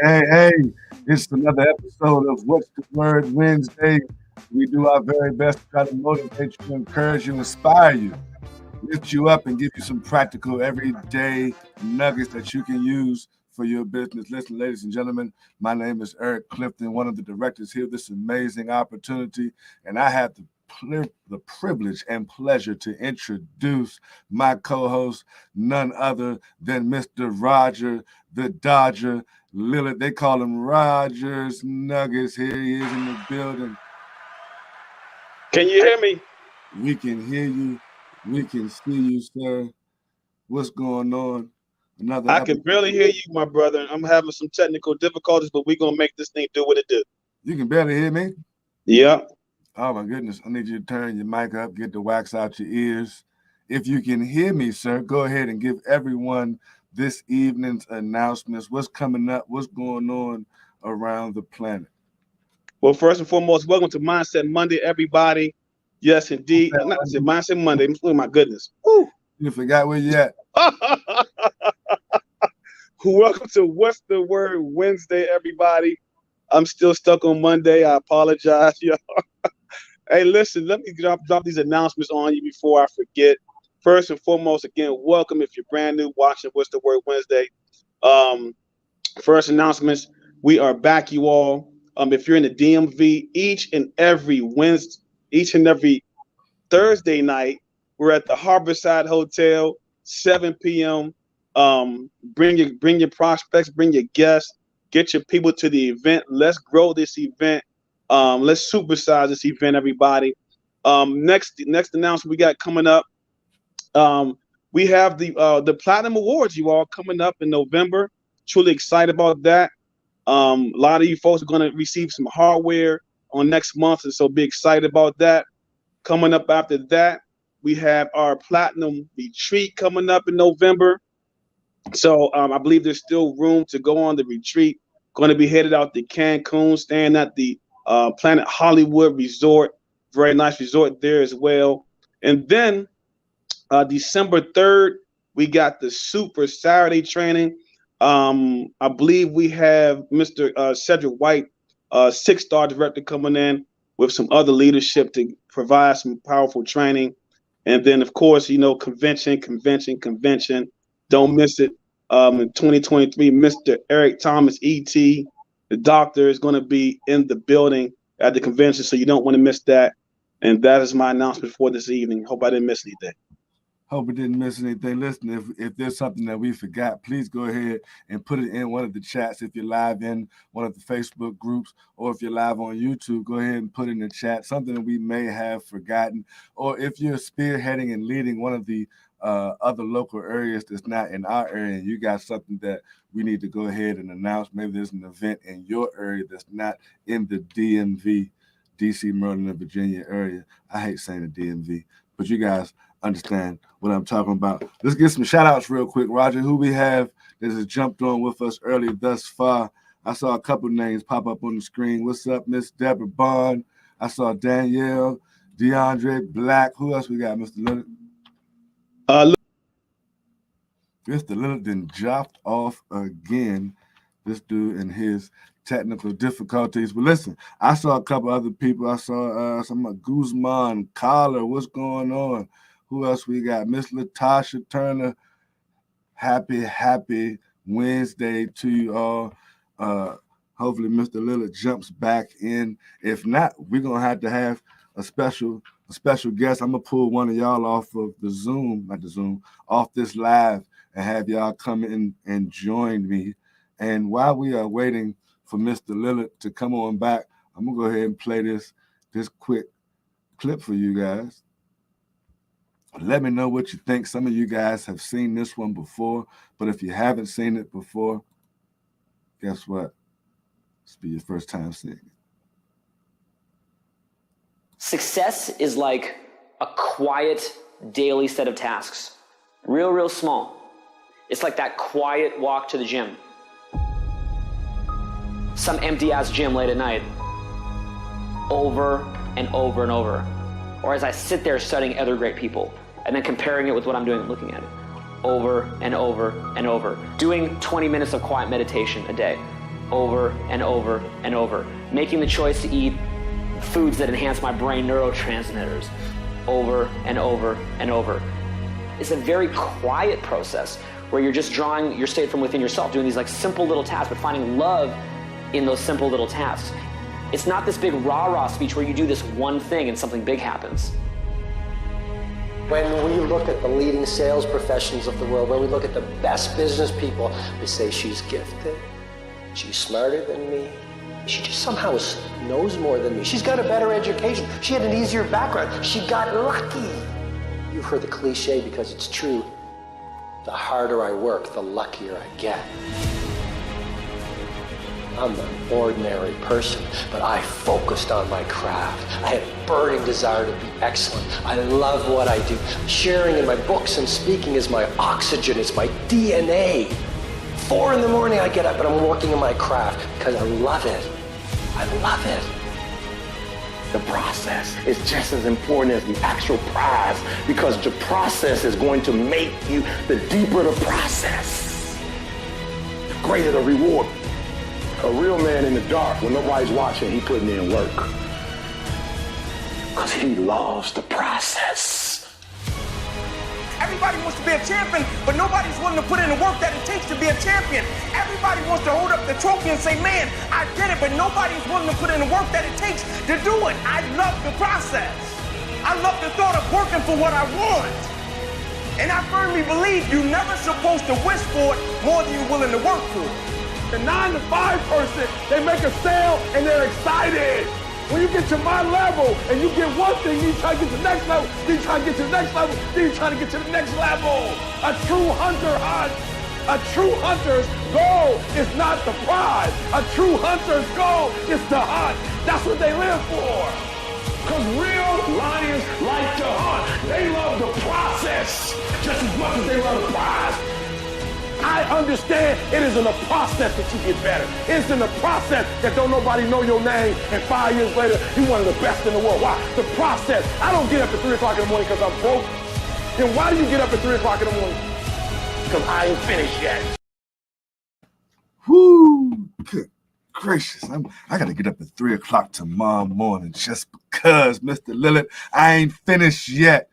Hey, it's another episode of What's the Word Wednesday. We do our very best to try to motivate you, encourage you, inspire you, lift you up, and give you some practical, everyday nuggets that you can use for your business. Listen, ladies and gentlemen, my name is Eric Clifton, one of the directors here. This amazing opportunity, and I have the privilege and pleasure to introduce my co-host, none other than Mr. Roger the Dodger Lillard. They call him Rogers Nuggets. Here he is in the building. Can you hear me? We can hear you. We can see you, sir. What's going on? Another I episode. can barely hear you, my brother. I'm having some technical difficulties, but we're gonna make this thing do what it do. You can barely hear me? Yeah. Oh my goodness. I need you to turn your mic up, get the wax out your ears. If you can hear me, sir, go ahead and give everyone this evening's announcements. What's coming up? What's going on around the planet? Well, first and foremost, welcome to Mindset Monday, everybody. Yes, indeed. Not I said Mindset Monday. Oh my goodness. Woo. You forgot where you at. Welcome to What's the Word Wednesday, everybody. I'm still stuck on Monday. I apologize, y'all. Hey, listen, let me drop these announcements on you before I forget. First and foremost, again, welcome if you're brand new watching What's the Word Wednesday. First announcements, we are back, you all. If you're in the DMV, each and every Thursday night, we're at the Harborside Hotel, 7 p.m. Bring your prospects, bring your guests, get your people to the event. Let's grow this event. Let's supersize this event, everybody. Next announcement we got coming up. We have the Platinum Awards, you all, coming up in November. Truly excited about that. A lot of you folks are going to receive some hardware on next month, and so be excited about that. Coming up after that, we have our Platinum Retreat coming up in November. So I believe there's still room to go on the retreat. Going to be headed out to Cancun, staying at the Planet Hollywood Resort. Very nice resort there as well. And then December 3rd, we got the Super Saturday training. I believe we have Mr. Cedric White, 6-star director, coming in with some other leadership to provide some powerful training. And then, of course, convention. Don't miss it. In 2023, Mr. Eric Thomas, E.T., the doctor, is going to be in the building at the convention, so you don't want to miss that. And that is my announcement for this evening. Hope I didn't miss anything. Hope we didn't miss anything. Listen, if there's something that we forgot, please go ahead and put it in one of the chats. If you're live in one of the Facebook groups, or if you're live on YouTube, go ahead and put in the chat something that we may have forgotten. Or if you're spearheading and leading one of the other local areas that's not in our area, and you got something that we need to go ahead and announce. Maybe there's an event in your area that's not in the DMV, DC, Maryland, and Virginia area. I hate saying the DMV, but you guys understand what I'm talking about. Let's get some shout outs real quick, Roger. Who we have that has jumped on with us early thus far? I saw a couple names pop up on the screen. What's up, Miss Deborah Bond? I saw Danielle, DeAndre Black. Who else we got, Mr. Leonard? Mr. Leonard then dropped off again. This dude and his technical difficulties. But listen, I saw a couple other people. I saw some Guzman, Collar. What's going on? Who else we got? Miss Latasha Turner. Happy Wednesday to you all. Hopefully Mr. Lillard jumps back in. If not, we're gonna have a special guest. I'm gonna pull one of y'all off of the Zoom, not the Zoom, off this live, and have y'all come in and join me. And while we are waiting for Mr. Lillard to come on back, I'm gonna go ahead and play this quick clip for you guys. Let me know what you think. Some of you guys have seen this one before, but if you haven't seen it before, guess what? This will be your first time seeing it. Success is like a quiet daily set of tasks. Real small. It's like that quiet walk to the gym. Some empty-ass gym late at night. Over and over and over. Or as I sit there studying other great people and then comparing it with what I'm doing and looking at it. Over and over and over. Doing 20 minutes of quiet meditation a day. over and over and over. Making the choice to eat foods that enhance my brain neurotransmitters over and over and over. It's a very quiet process where you're just drawing your state from within yourself, doing these like simple little tasks, but finding love in those simple little tasks. It's not this big rah-rah speech where you do this one thing and something big happens. When we look at the leading sales professionals of the world, when we look at the best business people, we say she's gifted, she's smarter than me, she just somehow knows more than me. She's got a better education, she had an easier background, she got lucky. You've heard the cliche because it's true. The harder I work, the luckier I get. I'm an ordinary person, but I focused on my craft. I had a burning desire to be excellent. I love what I do. Sharing in my books and speaking is my oxygen, it's my DNA. 4 in the morning I get up and I'm working on my craft because I love it. I love it. The process is just as important as the actual prize, because the process is going to make you, the deeper the process, the greater the reward. A real man in the dark, when nobody's watching, he putting in work. Because he loves the process. Everybody wants to be a champion, but nobody's willing to put in the work that it takes to be a champion. Everybody wants to hold up the trophy and say, man, I did it, but nobody's willing to put in the work that it takes to do it. I love the process. I love the thought of working for what I want. And I firmly believe you're never supposed to wish for it more than you're willing to work for it. The 9-to-5 person, they make a sale and they're excited. When you get to my level and you get one thing, you try to get to the next level, then you try to get to the next level, then you try to get to the next level. A true hunter hunts. A true hunter's goal is not the prize. A true hunter's goal is to hunt. That's what they live for. Because real lions like to hunt. They love the process just as much as they love the prize. I understand it is in the process that you get better. It's in the process that don't nobody know your name, and 5 years later, you're one of the best in the world. Why? The process. I don't get up at 3 o'clock in the morning because I'm broke. Then why do you get up at 3 o'clock in the morning? Because I ain't finished yet. Whoo! Good gracious. I got to get up at 3 o'clock tomorrow morning just because, Mr. Lillard, I ain't finished yet.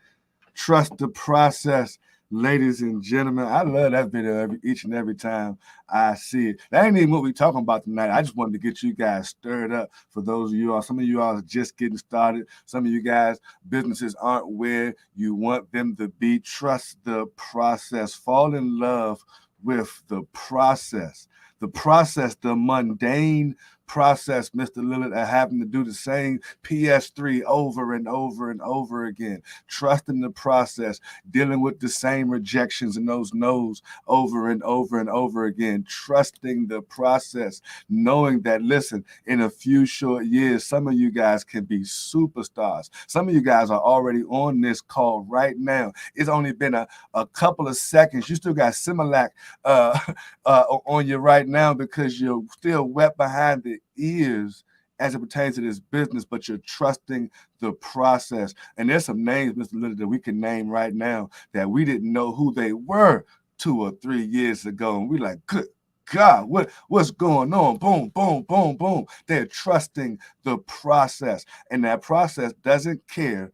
Trust the process. Ladies and gentlemen, I love that video each and every time I see it. That ain't even what we're talking about tonight. I just wanted to get you guys stirred up. For those of you all, some of you all are just getting started. Some of you guys, businesses aren't where you want them to be. Trust the process. Fall in love with the process. The process, the mundane process, Mr. Lillard, are having to do the same PS3 over and over and over again. Trusting the process, dealing with the same rejections and those no's over and over and over again. Trusting the process, knowing that, listen, in a few short years, some of you guys can be superstars. Some of you guys are already on this call right now. It's only been a couple of seconds. You still got Similac on you right now because you're still wet behind the ears as it pertains to this business, but you're trusting the process. And there's some names, Mr. Lillard, that we can name right now that we didn't know who they were 2 or 3 years ago. And we're like, good God, what's going on? Boom, boom, boom, boom. They're trusting the process. And that process doesn't care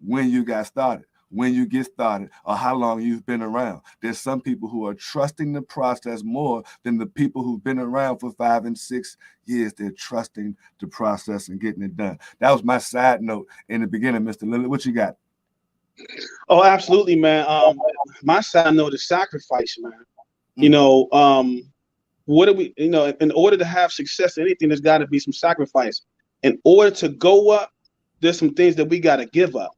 when you got started, when you get started, or how long you've been around. There's some people who are trusting the process more than the people who've been around for 5 and 6 years. They're trusting the process and getting it done. That was my side note in the beginning, Mr. Lillard. What you got? Oh, absolutely, man. My side note is sacrifice, man. You know, what do we, in order to have success in anything, there's got to be some sacrifice. In order to go up, there's some things that we got to give up.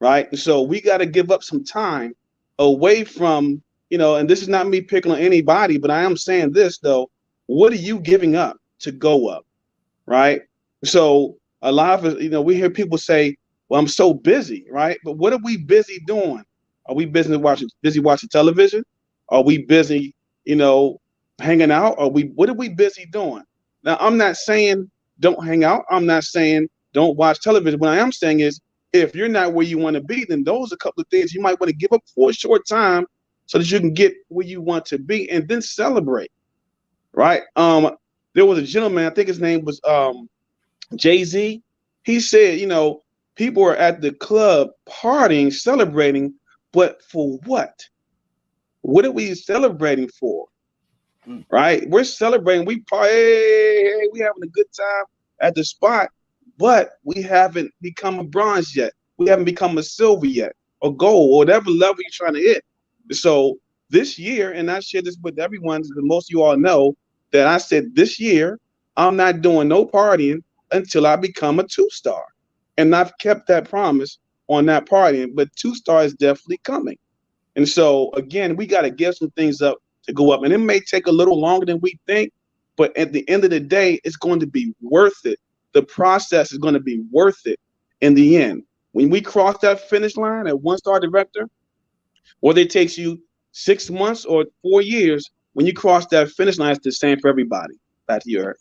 Right. And so we got to give up some time away from, and this is not me picking on anybody, but I am saying this, though. What are you giving up to go up? Right. So a lot of us, we hear people say, well, I'm so busy. Right. But what are we busy doing? Are we busy watching television? Are we busy, hanging out? What are we busy doing? Now, I'm not saying don't hang out. I'm not saying don't watch television. What I am saying is, if you're not where you want to be, then those are a couple of things you might want to give up for a short time so that you can get where you want to be and then celebrate. right? There was a gentleman, I think his name was Jay-Z. He said, you know, people are at the club partying, celebrating, but for what? What are we celebrating for? Right? We're celebrating, we party, hey, we having a good time at the spot, but we haven't become a bronze yet. We haven't become a silver yet, or gold, or whatever level you're trying to hit. So this year, and I share this with everyone, most of you all know that I said this year, I'm not doing no partying until I become a 2-star. And I've kept that promise on that partying, but 2-star is definitely coming. And so, again, we got to give some things up to go up. And it may take a little longer than we think, but at the end of the day, it's going to be worth it. The process is going to be worth it in the end. When we cross that finish line at 1-star director, whether it takes you 6 months or 4 years, when you cross that finish line, it's the same for everybody. Back to you, Eric.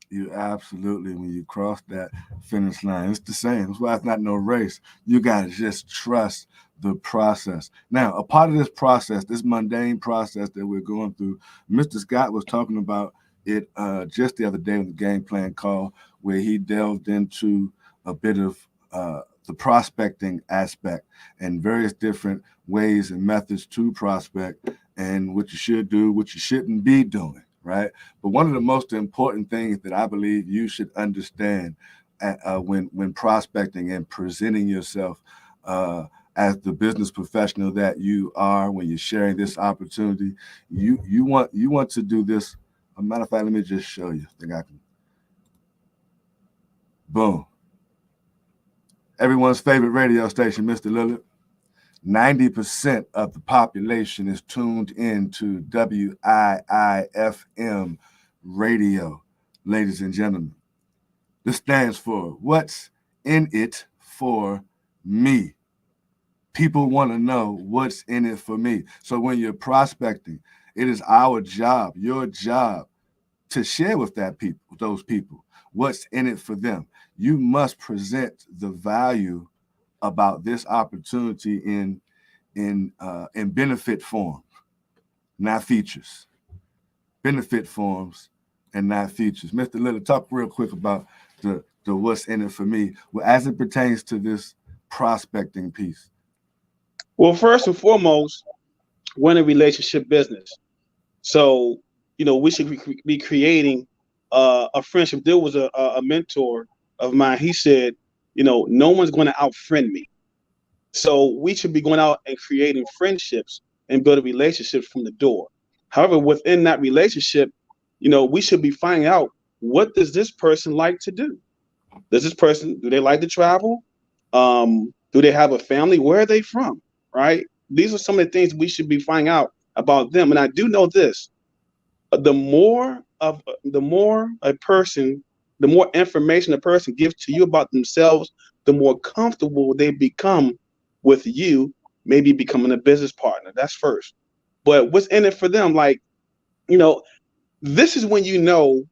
You absolutely, when you cross that finish line, it's the same. That's why it's not no race. You got to just trust the process. Now, a part of this process, this mundane process that we're going through, Mr. Scott was talking about it just the other day on the game plan call, where he delved into a bit of the prospecting aspect and various different ways and methods to prospect and what you should do, what you shouldn't be doing, right? But one of the most important things that I believe you should understand when prospecting and presenting yourself as the business professional that you are, when you're sharing this opportunity, you want to do this. As a matter of fact, let me just show you. I think I can. Boom. Everyone's favorite radio station, Mr. Lillard. 90% of the population is tuned in to WIIFM radio, ladies and gentlemen. This stands for What's in It for Me. People want to know what's in it for me. So when you're prospecting, it is our job, your job, to share with those people what's in it for them. You must present the value about this opportunity in benefit form, not features. Benefit forms and not features. Mr. Lillard, talk real quick about the what's in it for me as it pertains to this prospecting piece. Well, first and foremost, we're in a relationship business. So, you know, we should be creating a friendship. There was a mentor of mine. He said, you know, no one's going to outfriend me. So we should be going out and creating friendships and building relationships from the door. However, within that relationship, you know, we should be finding out, what does this person like to do? Do they like to travel? Do they have a family? Where are they from? Right? These are some of the things we should be finding out about them. And I do know this: the more information a person gives to you about themselves, the more comfortable they become with you, maybe becoming a business partner. That's first. But what's in it for them? Like, you know, this is when, you know,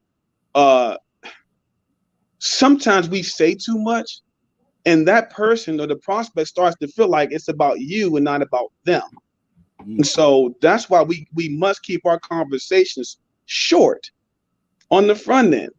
sometimes we say too much, and that person or the prospect starts to feel like it's about you and not about them. And so that's why we must keep our conversations short on the front end.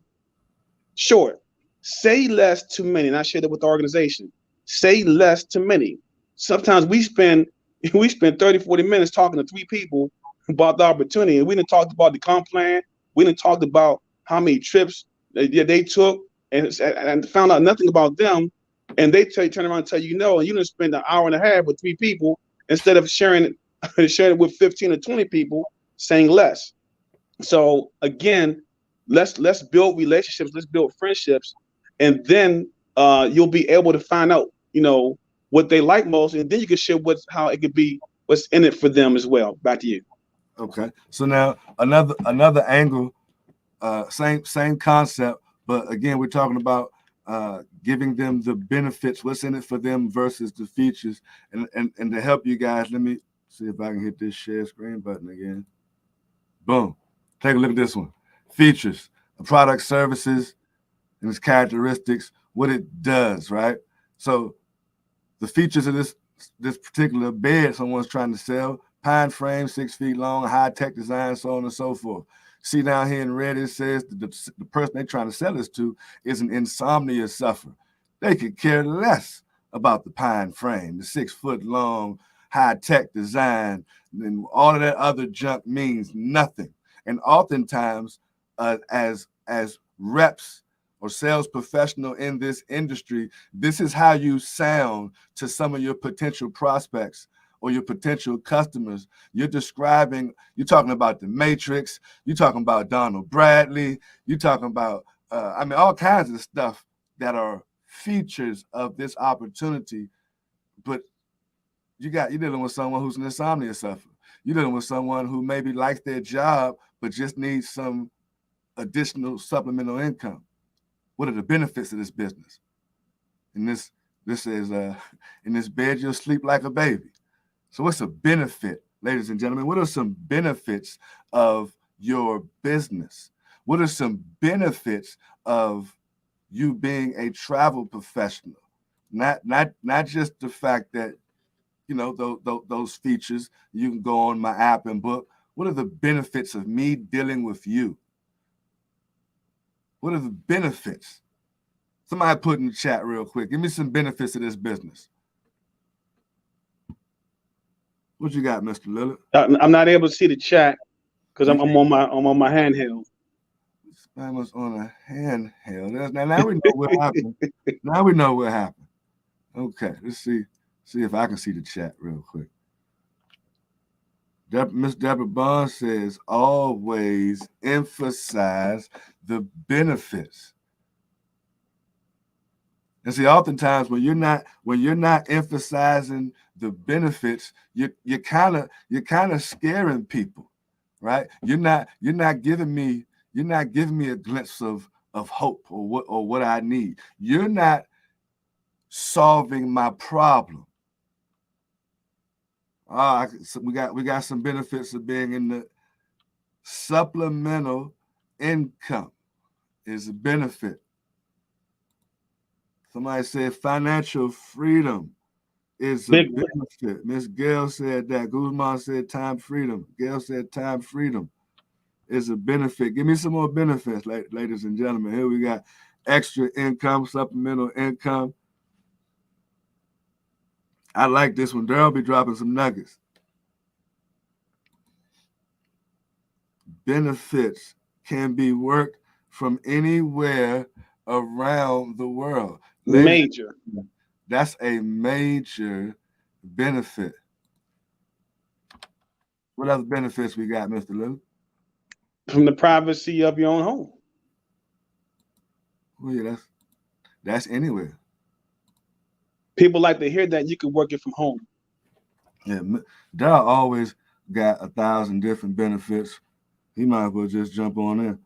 Short. Say less to many. And I share that with the organization. Say less to many. Sometimes we spend 30, 40 minutes talking to 3 people about the opportunity. And we didn't talk about the comp plan. We didn't talk about how many trips they took and found out nothing about them. And they turn around and tell you no, and you didn't spend an hour and a half with 3 people instead of sharing it with 15 or 20 people, saying less. So again, let's build relationships, let's build friendships, and then you'll be able to find out, you know, what they like most, and then you can share how it could be, what's in it for them as well. Back to you. Okay. So now another angle, same concept, but again, we're talking about giving them the benefits, what's in it for them versus the features. And to help you guys, let me see if I can hit this share screen button again. Boom. Take a look at this one. Features, the product, services, and its characteristics, what it does, right? So the features of this particular bed someone's trying to sell: pine frame, 6 feet long, high-tech design, so on and so forth. See down here in red, it says the person they're trying to sell this to is an insomnia sufferer. They could care less about the pine frame, the 6 foot long, high-tech design, and all of that other junk means nothing. And oftentimes, as reps or sales professional in this industry, this is how you sound to some of your potential prospects or your potential customers. You're talking about the Matrix, you're talking about Donald Bradley, you're talking about, all kinds of stuff that are features of this opportunity. But you're dealing with someone who's an insomnia sufferer. You're dealing with someone who maybe likes their job, but just needs some additional supplemental income. What are the benefits of this business? And this is in this bed, you'll sleep like a baby. So what's a benefit, ladies and gentlemen? What are some benefits of your business? What are some benefits of you being a travel professional? Not just the fact that, those features, you can go on my app and book. What are the benefits of me dealing with you? What are the benefits? Somebody put in the chat real quick. Give me some benefits of this business. What you got, Mr. Lillard? I'm not able to see the chat because I'm on my handheld. I was on a handheld. Now we know what happened. Now we know what happened. Okay, let's see if I can see the chat real quick. Miss Deborah Bond says, always emphasize the benefits. And see, oftentimes when you're not emphasizing the benefits, you're kind of scaring people, right? You're not giving me a glimpse of hope or what I need. You're not solving my problem. So we got some benefits of being in the supplemental income is a benefit. Somebody said financial freedom is a benefit. Miss Gail said that. Guzman said time freedom. Gail said time freedom is a benefit. Give me some more benefits, ladies and gentlemen. Here we got extra income, supplemental income. I like this one. Darryl be dropping some nuggets. Benefits can be worked from anywhere around the world. Major. That's a major benefit. What other benefits we got, Mr. Lou? From the privacy of your own home. Well, yeah, that's anywhere. People like to hear that you can work it from home. Yeah, Darryl always got 1,000 different benefits. He might as well just jump on in.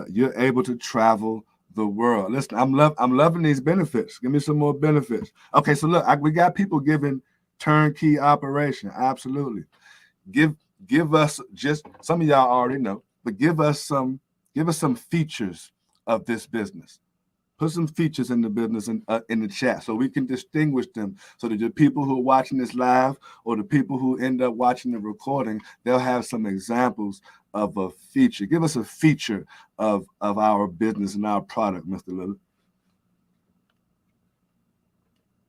You're able to travel the world. Listen, I'm loving these benefits. Give me some more benefits. Okay, so look, we got people giving turnkey operation. Absolutely. Give us, just some of y'all already know, but give us some features of this business. Put some features in the business in the chat so we can distinguish them, so that the people who are watching this live or the people who end up watching the recording, they'll have some examples of a feature. Give us a feature of our business and our product, Mr. Lillard.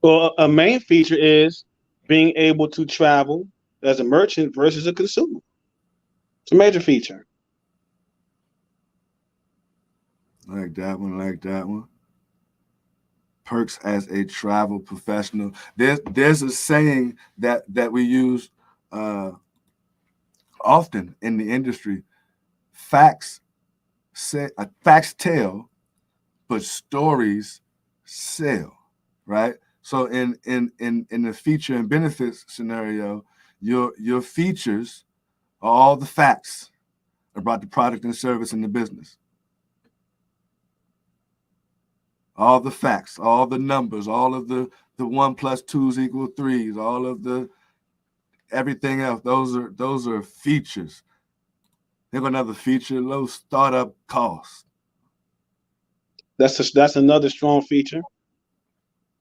Well, a main feature is being able to travel as a merchant versus a consumer. It's a major feature. Like that one. Perks as a travel professional. There's a saying that we use often in the industry. Facts tell, but stories sell, right? So in the feature and benefits scenario, your features are all the facts about the product and service in the business. All the facts, all the numbers, all of the 1 + 2 = 3, all of the everything else. Those are features. Here's another feature: low startup cost. That's another strong feature.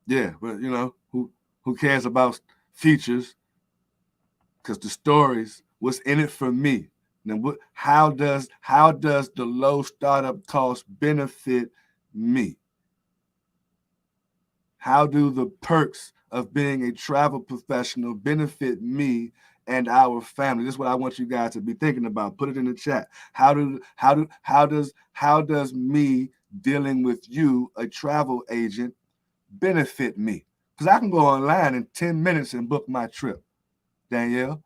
Yeah, but who cares about features? Because the stories, what's in it for me? Now, how does the low startup cost benefit me? How do the perks of being a travel professional benefit me and our family? This is what I want you guys to be thinking about. Put it in the chat. How does me dealing with you, a travel agent, benefit me? Because I can go online in 10 minutes and book my trip. Danielle,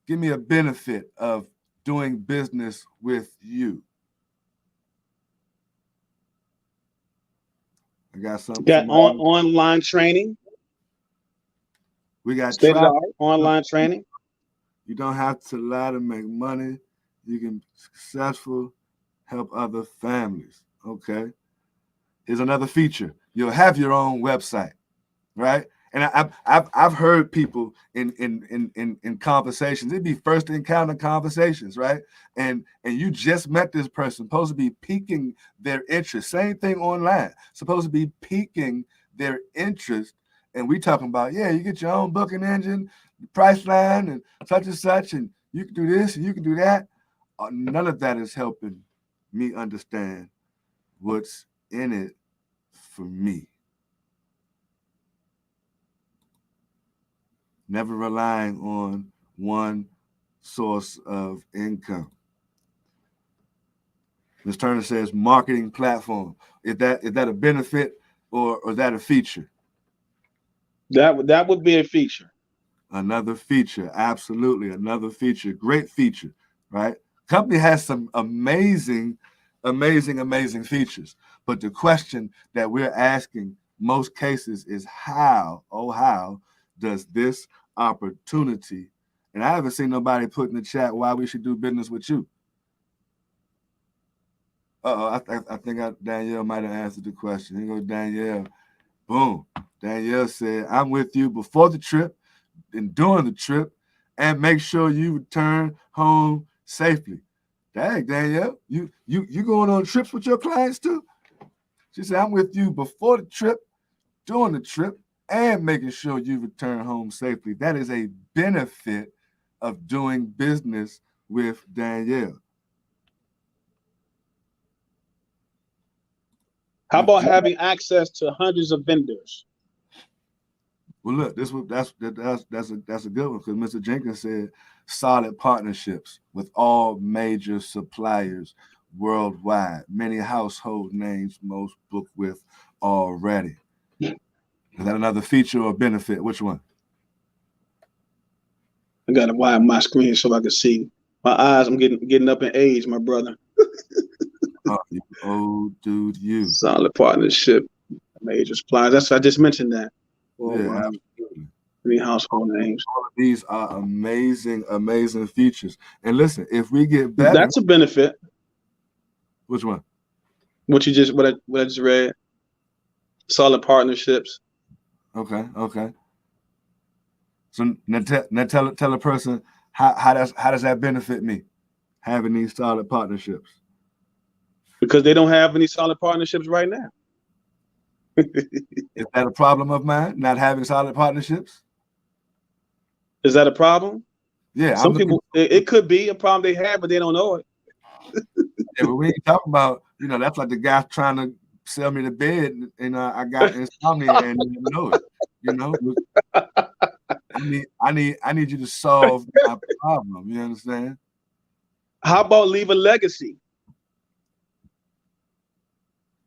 give me a benefit of doing business with you. I got something. Got online training. We got online training. You don't have to lie to make money. You can be successful, help other families. Okay. Here's another feature. You'll have your own website, right? And I've heard people in conversations. It'd be first encounter conversations, right? And you just met this person, supposed to be piquing their interest. Same thing online, supposed to be piquing their interest. And we talking about, yeah, you get your own booking engine, Priceline, and such, and you can do this and you can do that. None of that is helping me understand what's in it for me. Never relying on one source of income. Ms. Turner says marketing platform. Is that a benefit or is that a feature? That would be a feature. Another feature, absolutely, another feature. Great feature, right? Company has some amazing features. But the question that we're asking most cases is how does this opportunity, and I haven't seen nobody put in the chat why we should do business with you. I think Danielle might have answered the question. Here goes Danielle. Boom. Danielle said, I'm with you before the trip and during the trip, and make sure you return home safely. Dang, Danielle, you going on trips with your clients too? She said, I'm with you before the trip, during the trip, and making sure you return home safely. That is a benefit of doing business with Danielle. How about having access to hundreds of vendors? Well, look, that's a good one, because Mr. Jenkins said solid partnerships with all major suppliers worldwide. Many household names most book with already. Is that another feature or benefit? Which one? I gotta widen my screen so I can see. My eyes, I'm getting up in age, my brother. Oh, you old dude, you. Solid partnership, major suppliers. I just mentioned that. Yeah, absolutely. Three household names. All of these are amazing features. And listen, if we get better, that's a benefit. Which one? What I just read. Solid partnerships. Okay. So now tell a person how does that benefit me, having these solid partnerships? Because they don't have any solid partnerships right now. Is that a problem of mine, not having solid partnerships? Is that a problem? Yeah. Some people, it could be a problem they have, but they don't know it. Yeah, but we ain't talking about, that's like the guy trying to sell me the bed, and I got insomnia and didn't know it. I need you to solve my problem. You understand? How about leave a legacy?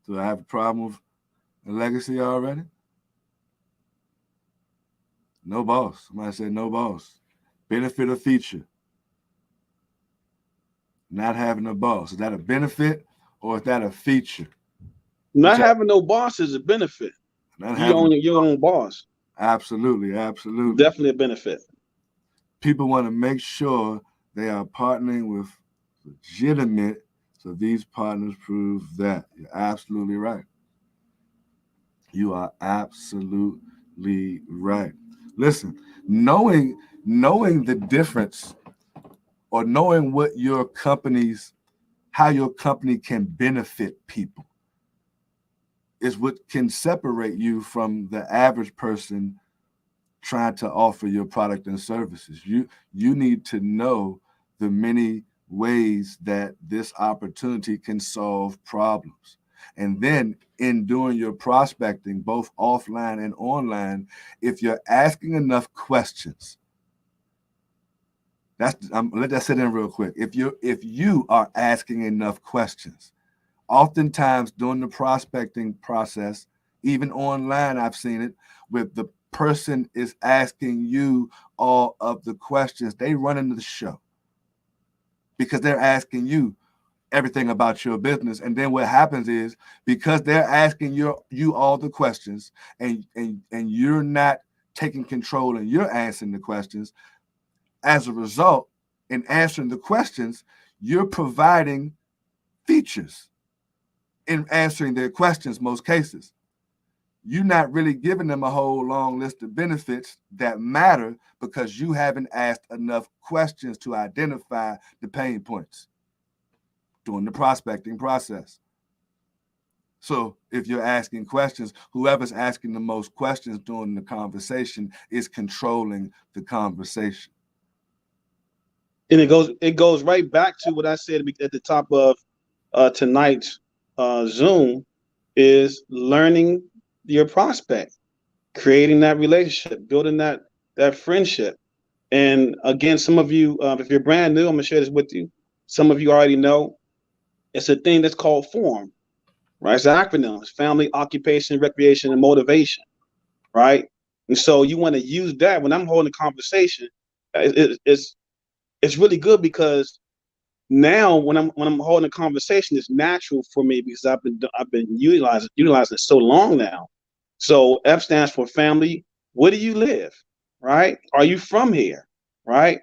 Do I have a problem with a legacy already? No boss. Somebody said no boss. Benefit or feature? Not having a boss. Is that a benefit or is that a feature? Not having no boss is a benefit. You own your own boss. Absolutely. Definitely a benefit. People want to make sure they are partnering with legitimate, so these partners prove that. You're absolutely right. You are absolutely right. Listen, knowing the difference, or knowing what how your company can benefit people, is what can separate you from the average person trying to offer your product and services. You need to know the many ways that this opportunity can solve problems. And then in doing your prospecting, both offline and online, if you're asking enough questions, let that sit in real quick. If you are asking enough questions, oftentimes during the prospecting process, even online, I've seen it, with the person is asking you all of the questions, they run into the show because they're asking you everything about your business. And then what happens is, because they're asking you all the questions, and you're not taking control and you're answering the questions, as a result, in answering the questions, you're providing features in answering their questions. Most cases, you're not really giving them a whole long list of benefits that matter, because you haven't asked enough questions to identify the pain points during the prospecting process. So if you're asking questions, whoever's asking the most questions during the conversation is controlling the conversation. And it goes right back to what I said at the top of tonight's Zoom, is learning your prospect, creating that relationship, building that friendship. And again, some of you, if you're brand new, I'm gonna share this with you. Some of you already know it's a thing that's called FORM, right? It's an acronym. It's family, occupation, recreation, and motivation, right? And so you want to use that when I'm holding a conversation. It's really good, because now when I'm holding a conversation, it's natural for me, because I've been utilizing it so long now. So F stands for family. Where do you live? Right? Are you from here? Right?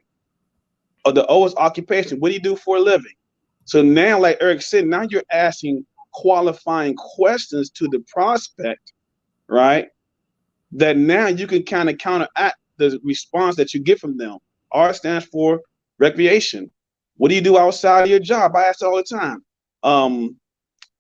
Or the O is occupation. What do you do for a living? So now, like Eric said, now you're asking qualifying questions to the prospect, right? That now you can kind of counteract the response that you get from them. R stands for recreation. What do you do outside of your job? I ask all the time.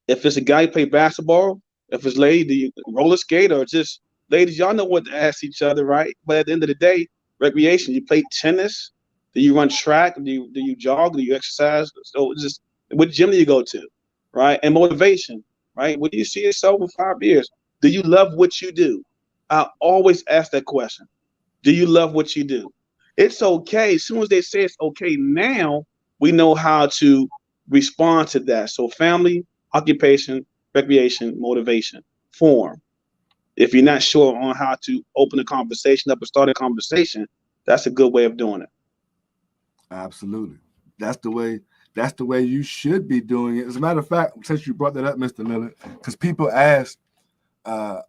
If it's a guy who play basketball, if it's lady, do you roller skate, or just ladies, y'all know what to ask each other, right? But at the end of the day, recreation, you play tennis, do you run track, do you jog, do you exercise? So just what gym do you go to, right? And motivation, right? What do you see yourself in 5 years? Do you love what you do? I always ask that question. Do you love what you do? It's okay. As soon as they say it's okay, now we know how to respond to that. So family, occupation, recreation, motivation, FORM. If you're not sure on how to open a conversation up or start a conversation, that's a good way of doing it. Absolutely. That's the way you should be doing it. As a matter of fact, since you brought that up, Mr. Lillard, because people ask,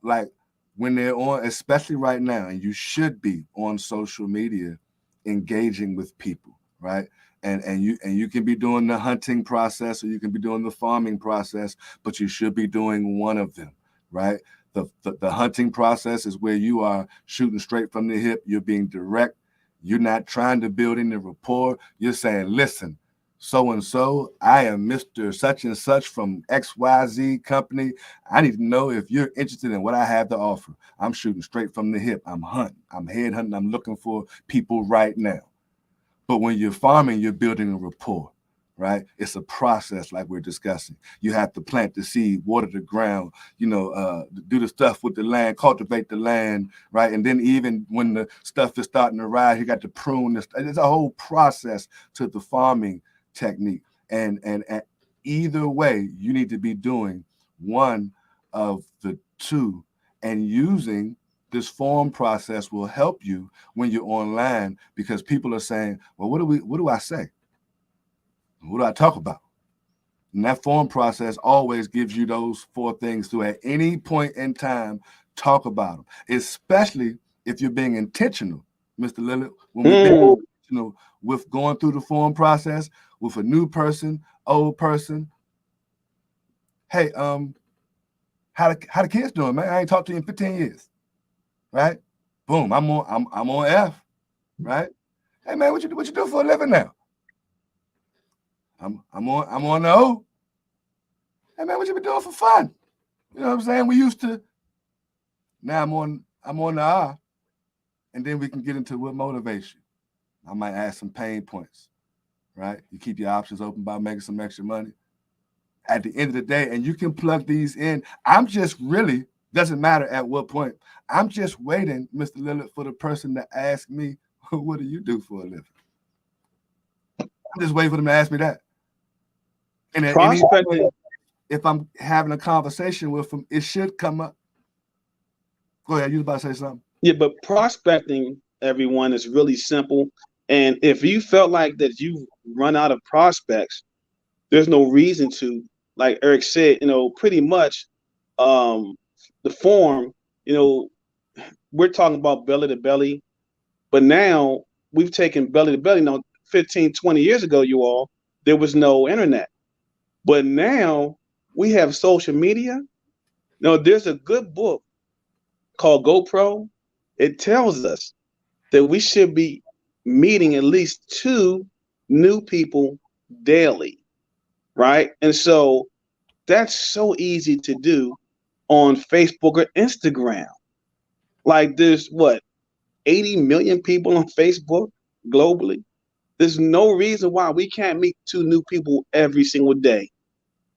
like when they're on, especially right now, and you should be on social media engaging with people, right? And you can be doing the hunting process, or you can be doing the farming process, but you should be doing one of them, right? The hunting process is where you are shooting straight from the hip. You're being direct. You're not trying to build any rapport. You're saying, listen, so-and-so, I am Mr. Such and Such from XYZ company. I need to know if you're interested in what I have to offer. I'm shooting straight from the hip. I'm hunting. I'm head hunting. I'm looking for people right now. But when you're farming, you're building a rapport, right? It's a process like we're discussing. You have to plant the seed, water the ground, do the stuff with the land, cultivate the land, right? And then even when the stuff is starting to rise, you got to prune this. There's a whole process to the farming technique. And either way, you need to be doing one of the two, and using this form process will help you when you're online, because people are saying, well, what do I say? What do I talk about? And that form process always gives you those 4 things to, at any point in time, talk about them, especially if you're being intentional, Mr. Lillard. When we're being intentional with going through the form process with a new person, old person. Hey, how the kids doing, man? I ain't talked to you in 15 years. Right? Boom. I'm on F. Right? Hey man, what you do for a living now? I'm on the O. Hey man, what you been doing for fun? You know what I'm saying? We used to. Now I'm on the R, and then we can get into what motivation. I might add some pain points, right? You keep your options open by making some extra money. At the end of the day, and you can plug these in. I'm just really, doesn't matter at what point. I'm just waiting, Mr. Lillard, for the person to ask me, what do you do for a living? I'm just waiting for them to ask me that. And Prospecting, if I'm having a conversation with them, it should come up. Go ahead, you was about to say something. yeah, but prospecting, everyone, is really simple. And if you felt like that you've run out of prospects, there's no reason to. Like Eric said, pretty much the form, we're talking about belly to belly, but now we've taken belly to belly. Now, 15, 20 years ago, there was no internet. But now we have social media. Now, there's a good book called GoPro. It tells us that we should be meeting at least 2 new people daily, right? And so that's so easy to do on Facebook or Instagram. Like there's 80 million people on Facebook globally. There's no reason why we can't meet 2 new people every single day,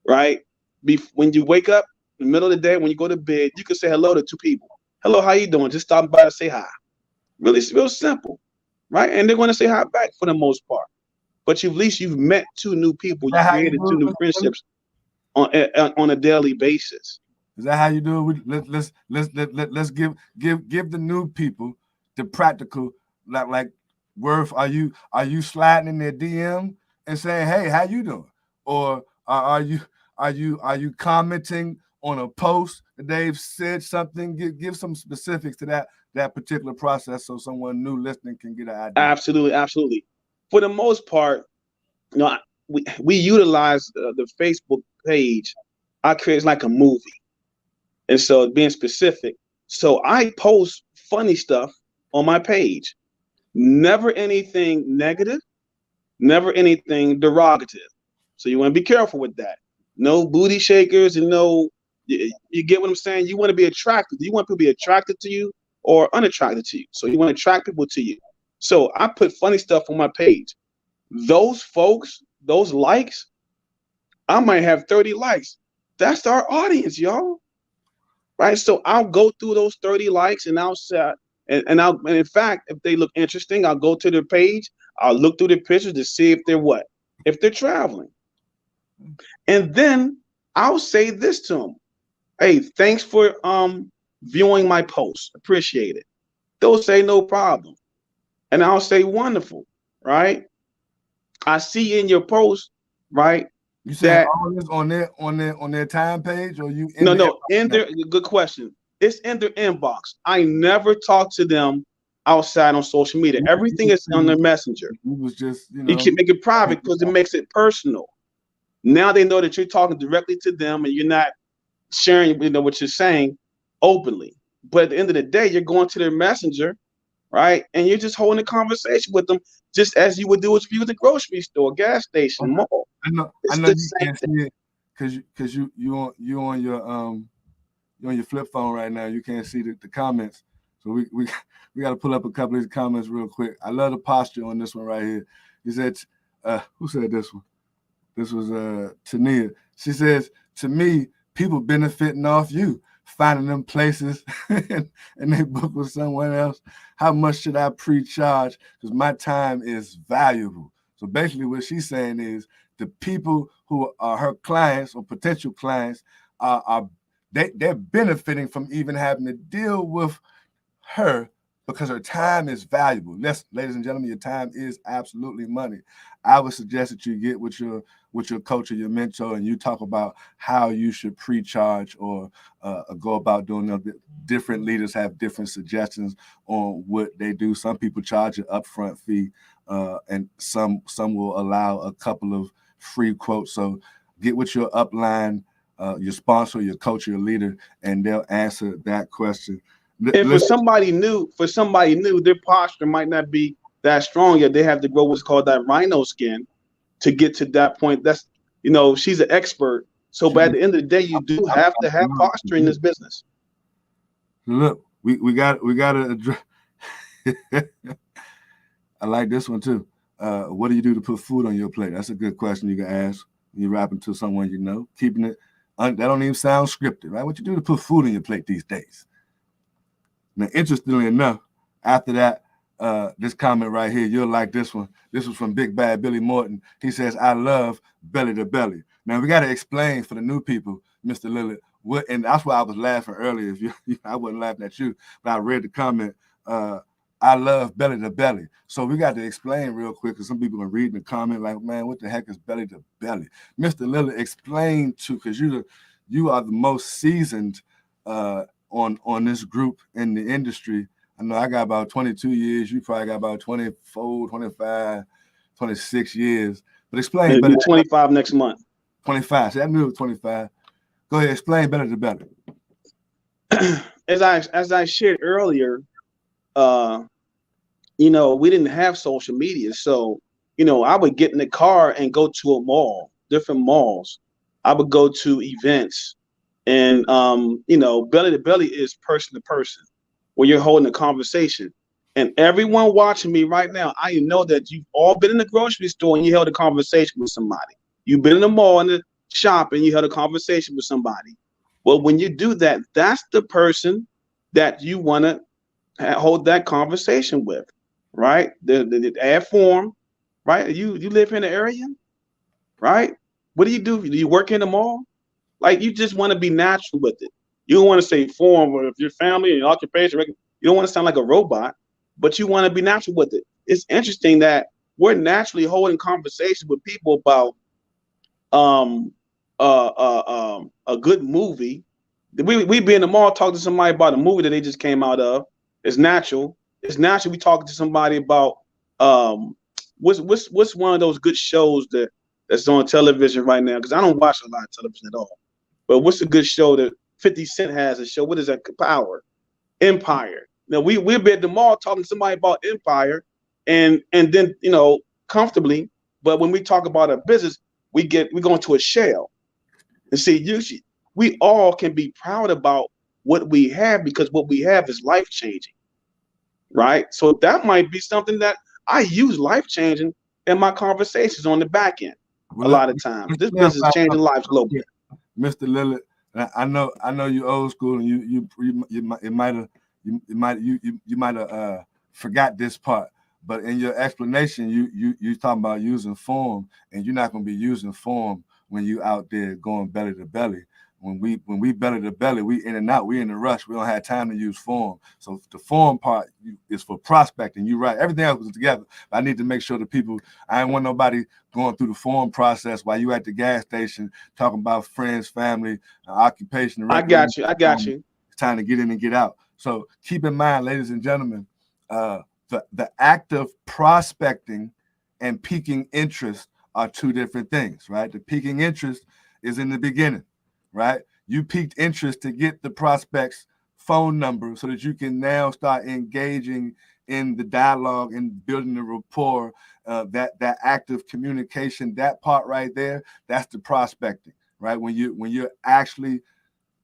right? When you wake up in the middle of the day, when you go to bed, you can say hello to 2 people. Hello, how you doing? Just stopping by to say hi. Really, it's real simple, right? And they're going to say hi back for the most part. But at least you've met 2 new people. You created 2 new friendships on a daily basis. Is that how you do it? Let's give the new people the practical like worth. Are you sliding in their DM and saying, hey, how you doing? Or are you commenting on a post that they've said something? Give some specifics to that particular process so someone new listening can get an idea. Absolutely. For the most part, we utilize the Facebook page. I create like a movie. And so being specific. So I post funny stuff on my page. Never anything negative, never anything derogative. So you want to be careful with that. No booty shakers and you get what I'm saying? You want to be attracted. You want people to be attracted to you or unattracted to you. So you want to attract people to you. So I put funny stuff on my page. Those folks, those likes, I might have 30 likes. That's our audience, y'all. Right? So I'll go through those 30 likes and I'll say, and in fact, if they look interesting, I'll go to their page. I'll look through their pictures to see if they're traveling. And then I'll say this to them. Hey, thanks for viewing my post. Appreciate it. They'll say no problem. And I'll say wonderful, right? I see in your post, right? You said all this on their time page, or you? Good question. It's in their inbox. I never talk to them outside on social media. Everything is on their messenger. It was just you can make it private because it makes it personal. Now they know that you're talking directly to them and you're not sharing what you're saying openly. But at the end of the day, you're going to their messenger, right? And you're just holding a conversation with them, just as you would do if you were at the grocery store, gas station, mall. I know you can't see it because you on your flip phone right now. You can't see the comments, so we got to pull up a couple of these comments real quick. I love the posture on this one right here. He said, "Who said this one?" This was Tania. She says, "To me, people benefiting off you, finding them places and they book with someone else. How much should I pre-charge? Because my time is valuable." So basically what she's saying is the people who are her clients or potential clients they're benefiting from even having to deal with her because her time is valuable. Yes, ladies and gentlemen, your time is absolutely money. I would suggest that you get with your coach or your mentor and you talk about how you should pre-charge or go about doing it. Different leaders have different suggestions on what they do. Some people charge an upfront fee and some will allow a couple of free quotes. So get with your upline, your sponsor, your coach, your leader, and they'll answer that question. And for somebody new, their posture might not be that strong yet. They have to grow what's called that rhino skin to get to that point. That's, she's an expert. So by the end of the day, you do have to have posture in this business. Look, we got to address. I like this one too. what do you do to put food on your plate? That's a good question you can ask when you're rapping to someone you know. Keeping it, that don't even sound scripted, right? What you do to put food on your plate these days? Now, interestingly enough, after that, this comment right here, you'll like this one. This was from Big Bad Billy Morton. He says, I love belly to belly. Now, we got to explain for the new people, Mr. Lillard, what, and that's why I was laughing earlier. I wasn't laughing at you, but I read the comment, I love belly to belly. So we got to explain real quick, because some people are reading the comment like, man, what the heck is belly to belly? Mr. Lillard, explain to, because you are the most seasoned on this group in the industry. I know I got about 22 years. You probably got about 24, 25, 26 years. But explain. It'll be 25 next month. 25. See, I knew it was 25. Go ahead. Explain belly to belly. As I shared earlier, we didn't have social media. So, I would get in the car and go to a mall, different malls. I would go to events. And, belly to belly is person to person, where you're holding a conversation. And everyone watching me right now, I know that you've all been in the grocery store and you held a conversation with somebody. You've been in the mall, in the shop, and you held a conversation with somebody. Well, when you do that, that's the person that you want to hold that conversation with, right? The ad form, right? You live in the area, right? What do? Do you work in the mall? Like, you just want to be natural with it. You don't want to say form, or if your family and your occupation, you don't want to sound like a robot, but you want to be natural with it. It's interesting that we're naturally holding conversations with people about a good movie. We be in the mall talking to somebody about a movie that they just came out of. It's natural. It's natural we talking to somebody about what's one of those good shows that's on television right now, because I don't watch a lot of television at all. But what's a good show that 50 Cent has a show? What is that? Power, Empire. Now we'll be at the mall talking to somebody about Empire, and then comfortably. But when we talk about a business, we go into a shell. And see, usually we all can be proud about what we have, because what we have is life changing, right? So that might be something that I use life changing in my conversations on the back end. A lot of times, this business is changing lives globally. Mr. Lillard, I know you old school, and you might have forgot this part, but in your explanation, you talking about using form, and you're not going to be using form when you out there going belly to belly. When we belly to belly, we in and out, we in a rush. We don't have time to use form. So the form part is for prospecting. You're right. Everything else was together. But I need to make sure the people, I ain't want nobody going through the form process while you at the gas station talking about friends, family, occupation. I got you. It's time to get in and get out. So keep in mind, ladies and gentlemen, the act of prospecting and piquing interest are two different things, right? The piquing interest is in the beginning. Right? You piqued interest to get the prospect's phone number so that you can now start engaging in the dialogue and building the rapport, that active communication, that part right there, that's the prospecting, right? When you're actually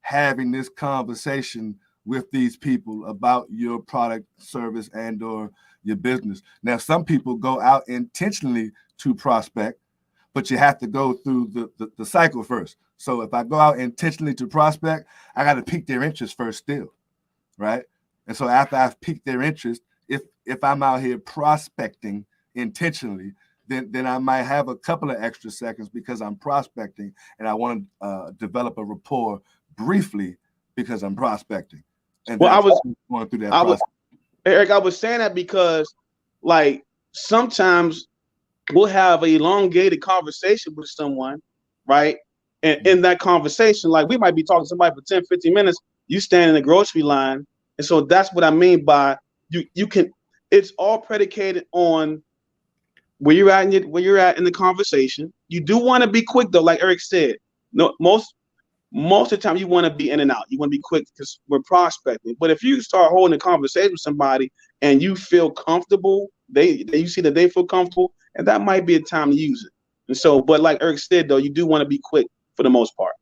having this conversation with these people about your product, service, and or your business. Now, some people go out intentionally to prospect, but you have to go through the cycle first. So if I go out intentionally to prospect, I got to pique their interest first still, right? And so after I've piqued their interest, if I'm out here prospecting intentionally, then I might have a couple of extra seconds because I'm prospecting, and I want to develop a rapport briefly because I'm prospecting. And well, I was going through that Eric, I was saying that because, like, sometimes we'll have an elongated conversation with someone, right? And in that conversation, like, we might be talking to somebody for 10, 15 minutes, you stand in the grocery line. And so that's what I mean by you can, it's all predicated on where you're at in the conversation. You do want to be quick though, like Eric said. No, most of the time you want to be in and out. You want to be quick because we're prospecting. But if you start holding a conversation with somebody and you feel comfortable, you see that they feel comfortable, and that might be a time to use it. And so, but like Eric said though, you do want to be quick for the most part.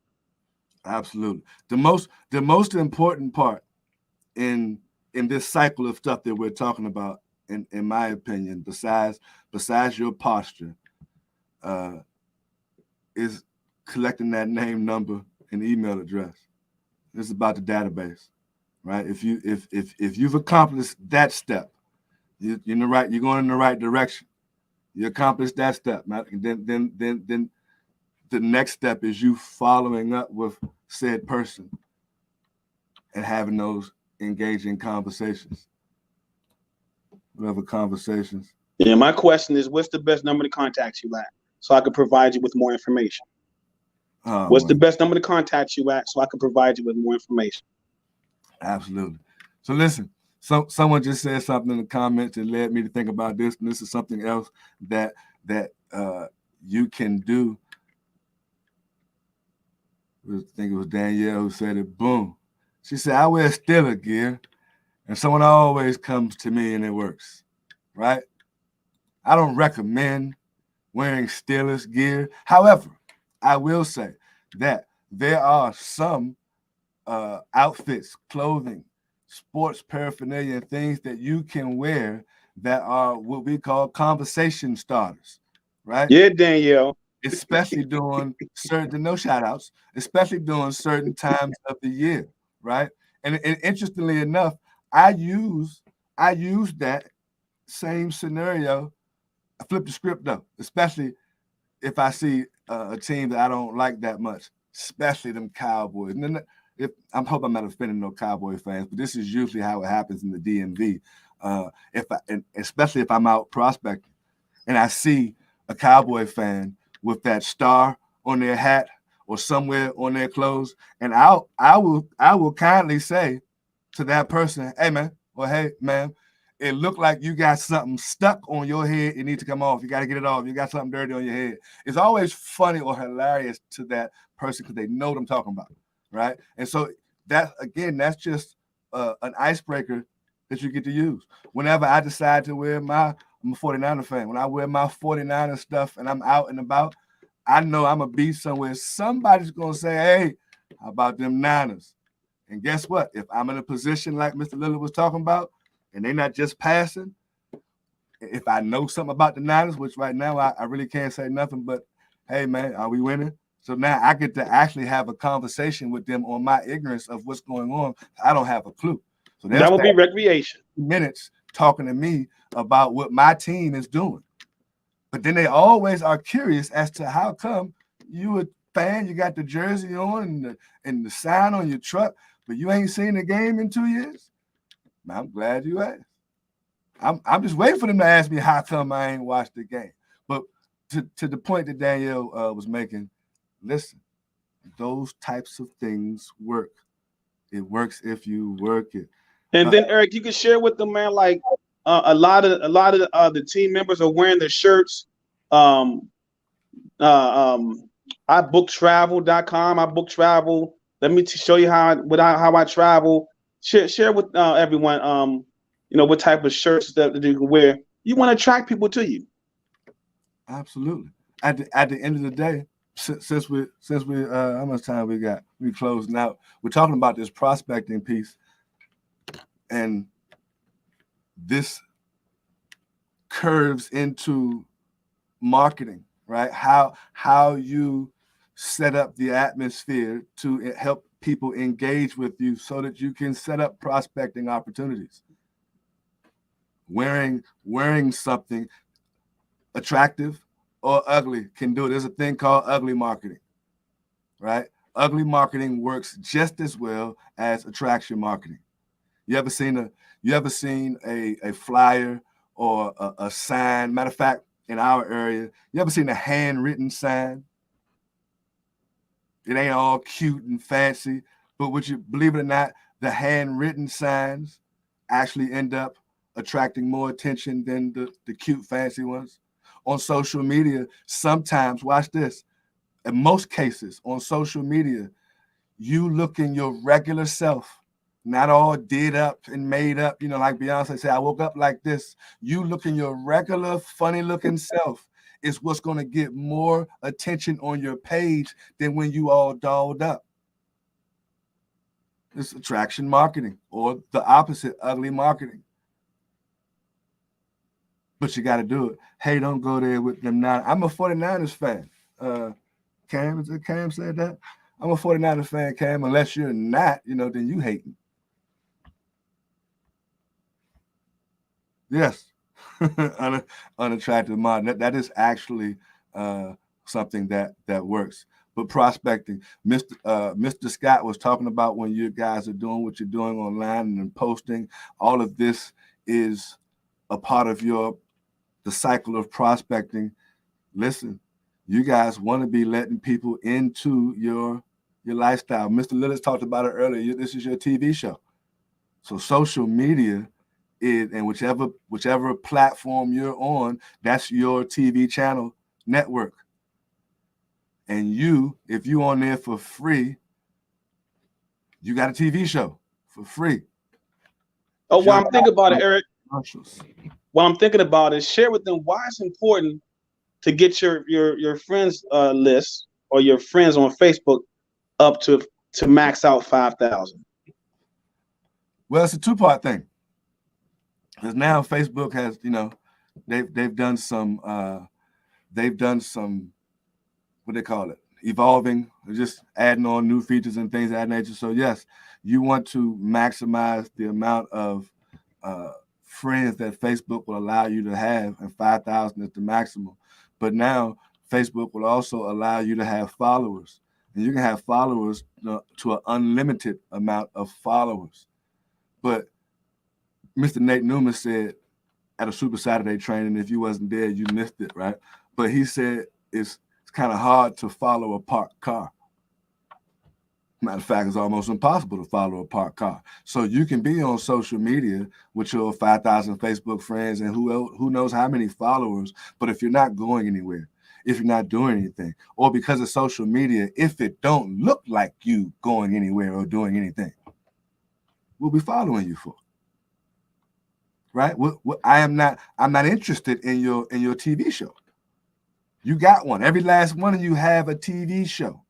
Absolutely. The most important part in this cycle of stuff that we're talking about in my opinion, besides your posture, is collecting that name, number, and email address. This is about the database, right? If you've accomplished that step, you're going in the right direction. You accomplished that step, then the next step is you following up with said person and having those engaging conversations. Whatever conversations. Yeah, my question is, what's the best number to contact you at so I can provide you with more information? What's the best number to contact you at so I can provide you with more information? Absolutely. So listen, someone just said something in the comments that led me to think about this, and this is something else that you can do. I think it was Danielle who said it. Boom. She said, I wear Steelers gear, and someone always comes to me and it works, right? I don't recommend wearing Steelers gear. However, I will say that there are some outfits, clothing, sports paraphernalia, and things that you can wear that are what we call conversation starters, right? Yeah, Danielle. Especially during certain, no shout outs, especially during certain times of the year, right? And interestingly enough, I use that same scenario. I flip the script though, especially if I see a team that I don't like that much, especially them Cowboys. And then I hope I'm not offending no Cowboy fans, but this is usually how it happens in the DMV. Especially if I'm out prospecting and I see a Cowboy fan with that star on their hat or somewhere on their clothes, and I will kindly say to that person, hey man, or hey ma'am, it looked like you got something stuck on your head. It needs to come off. You got to get it off. You got something dirty on your head. It's always funny or hilarious to that person because they know what I'm talking about, right? And so that's just an icebreaker that you get to use. Whenever I decide to wear I'm a 49er fan. When I wear my 49er stuff and I'm out and about, I know I'm going to be somewhere. Somebody's going to say, hey, how about them Niners? And guess what? If I'm in a position like Mr. Lillard was talking about, and they're not just passing, if I know something about the Niners, which right now I really can't say nothing but, hey, man, are we winning? So now I get to actually have a conversation with them on my ignorance of what's going on. I don't have a clue. So that would be recreation. Minutes talking to me about what my team is doing. But then they always are curious as to how come you a fan, you got the jersey on and the sign on your truck, but you ain't seen the game in 2 years? I'm glad you asked. I'm just waiting for them to ask me how come I ain't watched the game. But to the point that Danielle was making, listen, those types of things work. It works if you work it. And then Eric, you can share with them, man, like a lot of the team members are wearing their shirts. iBookTravel.com. I book travel. Let me show you how I travel. Share with everyone, what type of shirts that you can wear. You want to attract people to you. Absolutely. At the end of the day, since we how much time we got? We closing out. We're talking about this prospecting piece, and this curves into marketing, right? How you set up the atmosphere to help people engage with you so that you can set up prospecting opportunities. Wearing something attractive or ugly can do it. There's a thing called ugly marketing, right? Ugly marketing works just as well as attraction marketing. You ever seen a flyer or a sign? Matter of fact, in our area, you ever seen a handwritten sign? It ain't all cute and fancy, but would you believe it or not, the handwritten signs actually end up attracting more attention than the cute, fancy ones. On social media, sometimes, watch this, in most cases on social media, you look in your regular self, not all did up and made up, like Beyonce said, I woke up like this. You look in your regular, funny looking self is what's going to get more attention on your page than when you all dolled up. It's attraction marketing, or the opposite, ugly marketing. but you got to do it. Hey, don't go there with them now. I'm a 49ers fan. Cam, is it Cam said that? I'm a 49ers fan, Cam. Unless you're not, then you hate me. Yes. Unattractive model. That is actually something that works. But prospecting, Mr. Scott was talking about when you guys are doing what you're doing online and posting. All of this is a part of the cycle of prospecting. Listen, you guys want to be letting people into your lifestyle. Mr. Lillis talked about it earlier. This is your TV show. So social media is, and whichever platform you're on, that's your TV channel network. And if you're on there for free, you got a TV show for free. Oh, while I'm thinking about it, Eric, what I'm thinking about is share with them why it's important to get your friends list or your friends on Facebook up to max out 5,000. Well, it's a two-part thing. Because now Facebook has, they've done some what they call it, evolving, just adding on new features and things of that nature. So yes, you want to maximize the amount of friends that Facebook will allow you to have, and 5,000 is the maximum. But now Facebook will also allow you to have followers, and you can have followers to an unlimited amount of followers. But Mr. Nate Newman said at a Super Saturday training, if you wasn't there, you missed it, right? But he said it's kind of hard to follow a parked car. Matter of fact, it's almost impossible to follow a parked car. So you can be on social media with your 5,000 Facebook friends and who knows how many followers, but if you're not going anywhere, if you're not doing anything, or because of social media, if it don't look like you going anywhere or doing anything, we'll be following you for. Right? I'm not interested in your TV show. You got one. Every last one of you have a TV show.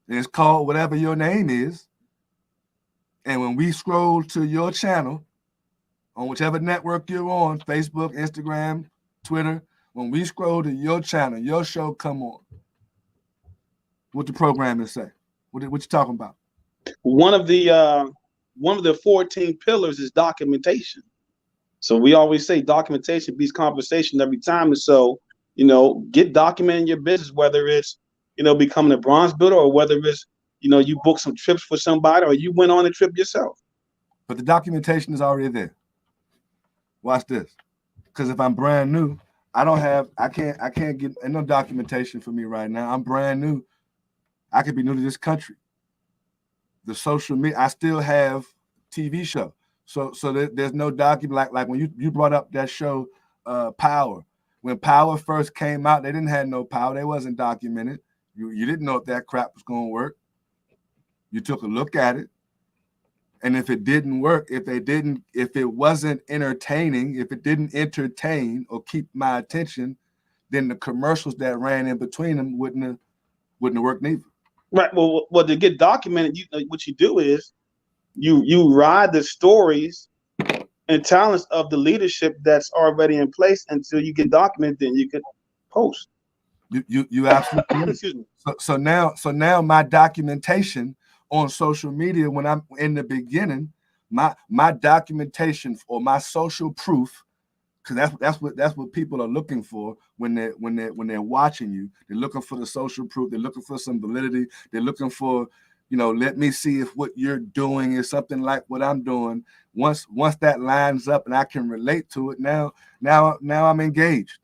And it's called whatever your name is. And when we scroll to your channel, on whichever network you're on, Facebook, Instagram, Twitter, when we scroll to your channel, your show come on. What the programmers say? What you talking about? One of the 14 pillars is documentation. So we always say documentation beats conversation every time. And so, get documenting your business, whether it's, becoming a bronze builder, or whether it's, you book some trips for somebody, or you went on a trip yourself. But the documentation is already there. Watch this. Because if I'm brand new, I can't get no documentation for me right now. I'm brand new. I could be new to this country. The social media, I still have TV show. So there's no document like when you brought up that show, Power. When Power first came out, they didn't have no power. They wasn't documented. You didn't know if that crap was going to work. You took a look at it. And if it didn't work, if it wasn't entertaining, if it didn't entertain or keep my attention, then the commercials that ran in between them wouldn't have worked neither. Right. Well, to get documented, what you do is you ride the stories and talents of the leadership that's already in place until you get documented, then you can post. You absolutely. Excuse me. So now my documentation on social media, when I'm in the beginning, my documentation or my social proof, because that's what people are looking for when they're watching you. They're looking for the social proof. They're looking for some validity. They're looking for, let me see if what you're doing is something like what I'm doing. Once that lines up and I can relate to it, now I'm engaged.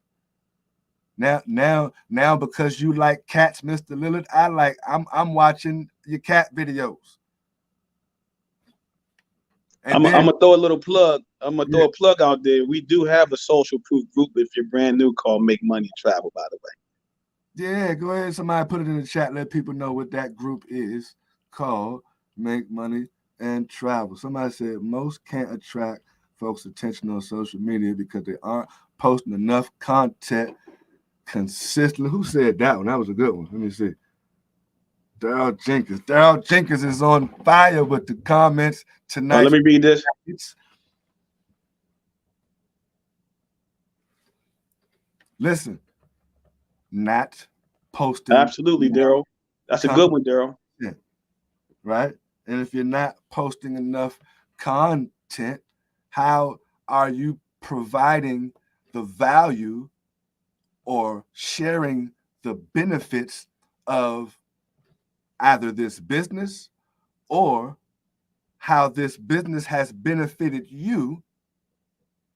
Now because you like cats, Mr. Lillard, I'm watching your cat videos. I'm gonna throw a little plug. I'm gonna throw a plug out there. We do have a social proof group if you're brand new called Make Money Travel, by the way. Yeah, go ahead. Somebody put it in the chat. Let people know what that group is called. Make Money and Travel. Somebody said most can't attract folks' attention on social media because they aren't posting enough content consistently. Who said that one? That was a good one. Let me see. Daryl Jenkins. Daryl Jenkins is on fire with the comments tonight. Let me read this. Listen, not posting. Absolutely, Daryl. That's a good one, Daryl. Right? And if you're not posting enough content, how are you providing the value or sharing the benefits of either this business or how this business has benefited you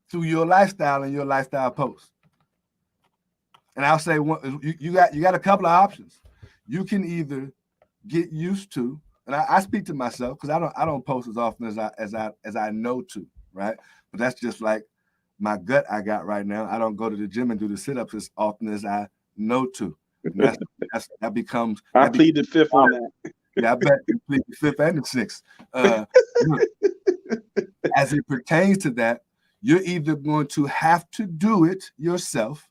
through your lifestyle and your lifestyle posts? And I'll say you got a couple of options. You can either get used to, and I speak to myself because I don't post as often as I know to, right? But that's just like my gut I got right now. I don't go to the gym and do the sit-ups as often as I know to. And that becomes. I plead the fifth on that. Yeah, I bet you plead the fifth and the sixth. As it pertains to that, you're either going to have to do it yourself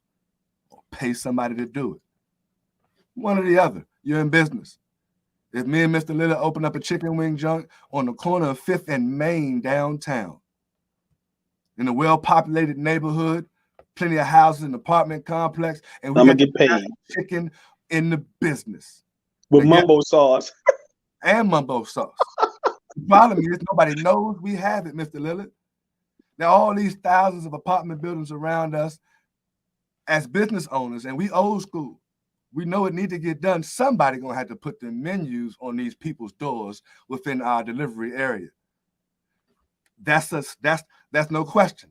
or pay somebody to do it. One or the other. You're in business. If me and Mr. Lillard open up a chicken wing joint on the corner of 5th and Main downtown, in a well-populated neighborhood, plenty of houses and apartment complex, and I'm gonna get paid chicken in the business with mumbo sauce and mumbo sauce. The problem is nobody knows we have it, Mr. Lillard. Now all these thousands of apartment buildings around us, as business owners, and we old school, we know it need to get done. Somebody gonna have to put the menus on these people's doors within our delivery area. That's no question.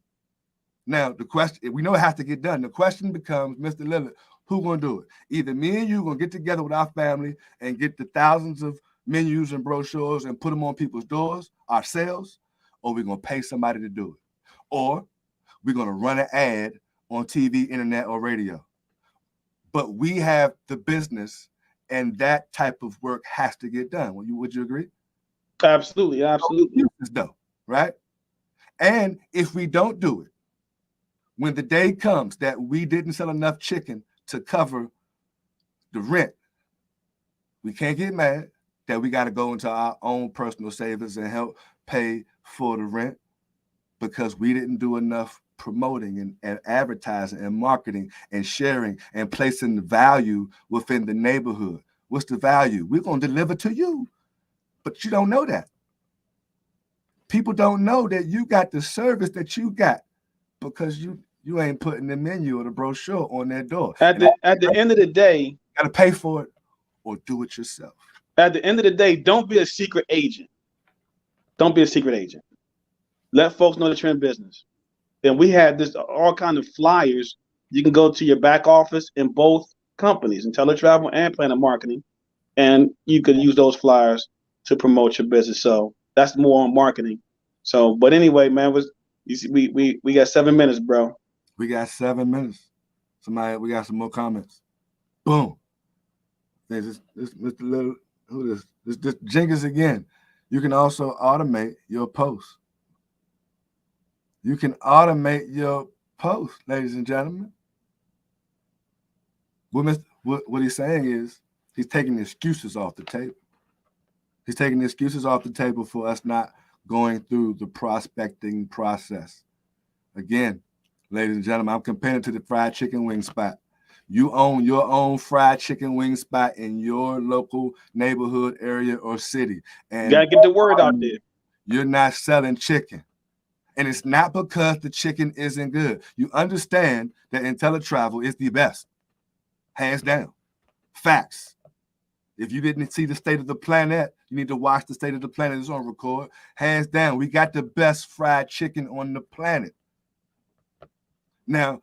Now the question, we know it has to get done. The question becomes, Mr. Lillard, who gonna do it? Either me and you gonna get together with our family and get the thousands of menus and brochures and put them on people's doors ourselves, or we're gonna pay somebody to do it, or we're gonna run an ad on TV, internet, or radio. But we have the business, and that type of work has to get done. Would you agree? Absolutely, absolutely. Though, right? And if we don't do it, when the day comes that we didn't sell enough chicken to cover the rent, we can't get mad that we got to go into our own personal savings and help pay for the rent because we didn't do enough promoting and advertising and marketing and sharing and placing the value within the neighborhood. What's the value? We're going to deliver to you, but you don't know that. People don't know that you got the service that you got because you ain't putting the menu or the brochure on their door. At the end of the day, you got to pay for it or do it yourself. At the end of the day, don't be a secret agent. Don't be a secret agent. Let folks know that you're in business. And we have all kind of flyers. You can go to your back office in both companies, IntelliTravel and Planet Marketing, and you can use those flyers to promote your business. So that's more on marketing. So, but anyway, man, we got 7 minutes, bro. We got 7 minutes. We got some more comments. Boom. This Mr. Little, who this Jenkins again. You can also automate your posts. You can automate your post, ladies and gentlemen. What he's saying is he's taking the excuses off the table. He's taking the excuses off the table for us not going through the prospecting process. Again, ladies and gentlemen, I'm comparing it to the fried chicken wing spot. You own your own fried chicken wing spot in your local neighborhood, area, or city. And you gotta get the word out there. You're not selling chicken. And it's not because the chicken isn't good. You understand that IntelliTravel is the best. Hands down. Facts. If you didn't see the State of the Planet, you need to watch the State of the Planet. It's on record. Hands down, we got the best fried chicken on the planet. Now,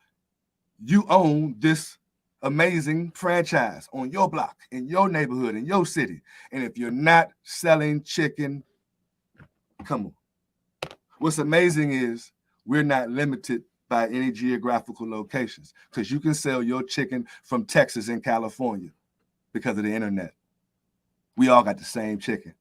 you own this amazing franchise on your block, in your neighborhood, in your city. And if you're not selling chicken, come on. What's amazing is we're not limited by any geographical locations because you can sell your chicken from Texas and California because of the internet. We all got the same chicken.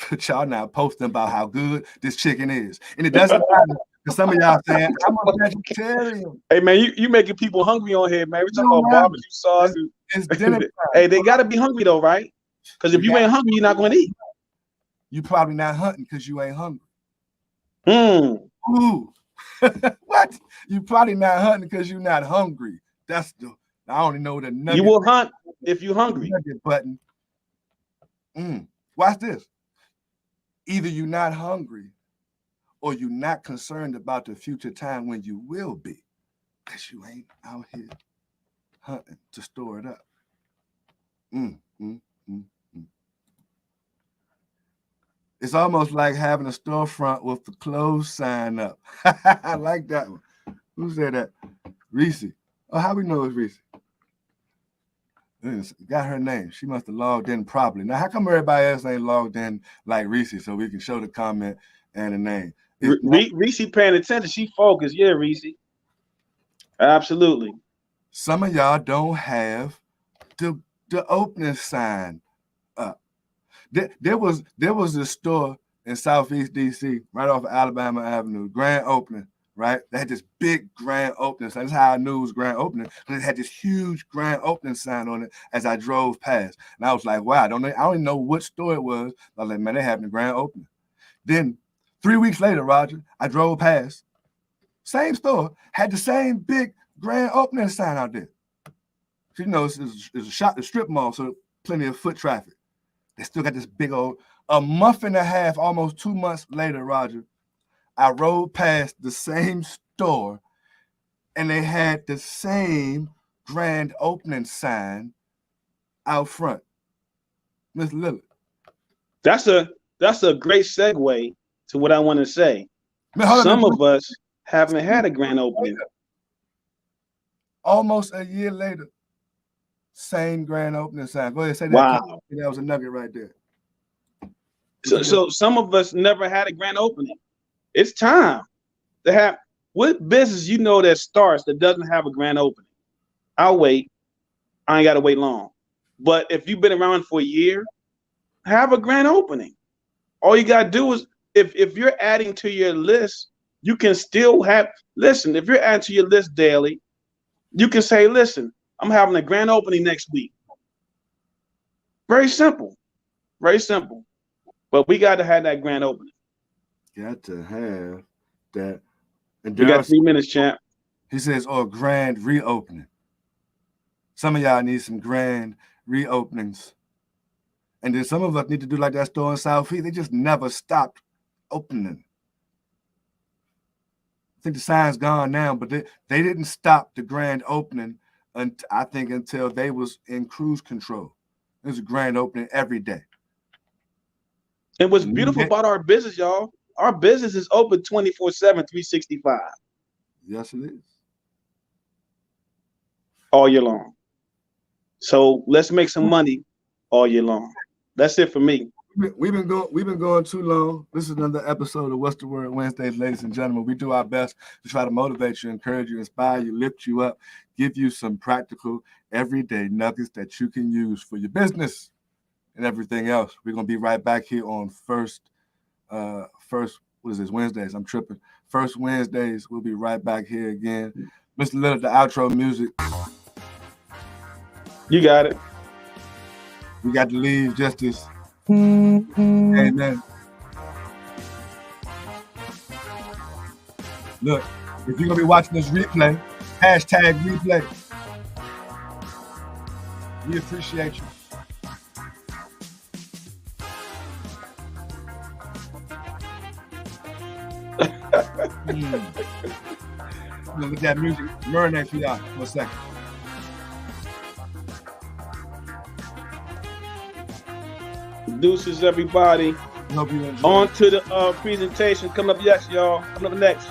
But y'all now posting about how good this chicken is. And it doesn't matter because some of y'all saying, I'm a vegetarian. Hey, man, you making people hungry on here, man. We're talking about barbecue sauce. It's dinner time. Hey, they got to be hungry, though, right? Because if you ain't hungry, you're not going to eat. You probably not hunting because you ain't hungry. Ooh. What? You probably not hunting because you're not hungry. That's the I only know the nugget. You will hunt if you're hungry. Nugget button. Watch this. Either you're not hungry or you're not concerned about the future time when you will be, because you ain't out here hunting to store it up. It's almost like having a storefront with the clothes sign up. I like that one. Who said that? Reese. Oh, how we know it's Reese? Got her name. She must have logged in properly. Now, how come everybody else ain't logged in like Reese so we can show the comment and the name? Reese paying attention. She focused. Yeah, Reese. Absolutely. Some of y'all don't have the opening sign up. There was a store in Southeast DC, right off of Alabama Avenue, grand opening. Right, they had this big grand opening sign. That's how I knew it was grand opening, because it had this huge grand opening sign on it as I drove past. And I was like, wow, I don't even know what store it was. I was like, man, they're having a grand opening. Then 3 weeks later, Roger, I drove past. Same store, had the same big grand opening sign out there. You know, it's a strip mall, so plenty of foot traffic. They still got this big old, a month and a half, almost 2 months later, Roger, I rode past the same store and they had the same grand opening sign out front. Miss Lillard. That's a great segue to what I want to say. Some of us haven't had a grand opening. Almost a year later, same grand opening sign. Go ahead, say that. Wow. That was a nugget right there. So some of us never had a grand opening. It's time to have what business you know that starts that doesn't have a grand opening. I'll wait. I ain't got to wait long. But if you've been around for a year, have a grand opening. All you got to do is, if you're adding to your list, you can still have, listen, if you're adding to your list daily, you can say, listen, I'm having a grand opening next week. Very simple. Very simple. But we got to have that grand opening. Got to have that. And you got 3 minutes, champ. He says, or grand reopening. Some of y'all need some grand reopenings. And then some of us need to do like that store in Southeast. They just never stopped opening. I think the sign's gone now, but they didn't stop the grand opening, I think, until they was in cruise control. It was a grand opening every day. And what's beautiful about our business, y'all, our business is open 24/7, 365. Yes, it is. All year long. So let's make some money all year long. That's it for me. We've been going too long. This is another episode of What's the Word Wednesdays, ladies and gentlemen. We do our best to try to motivate you, encourage you, inspire you, lift you up, give you some practical, everyday nuggets that you can use for your business and everything else. We're gonna be right back here on first. What is this? Wednesdays. I'm tripping. First Wednesdays. We'll be right back here again. Mr. Lillard, the outro music. You got it. We got to leave justice. Amen. Look, if you're gonna be watching this replay, #replay. We appreciate you. Look at that music. Marinate for y'all for a second. Deuces, everybody. Hope you enjoy. On to the presentation. Coming up next, y'all. Coming up next.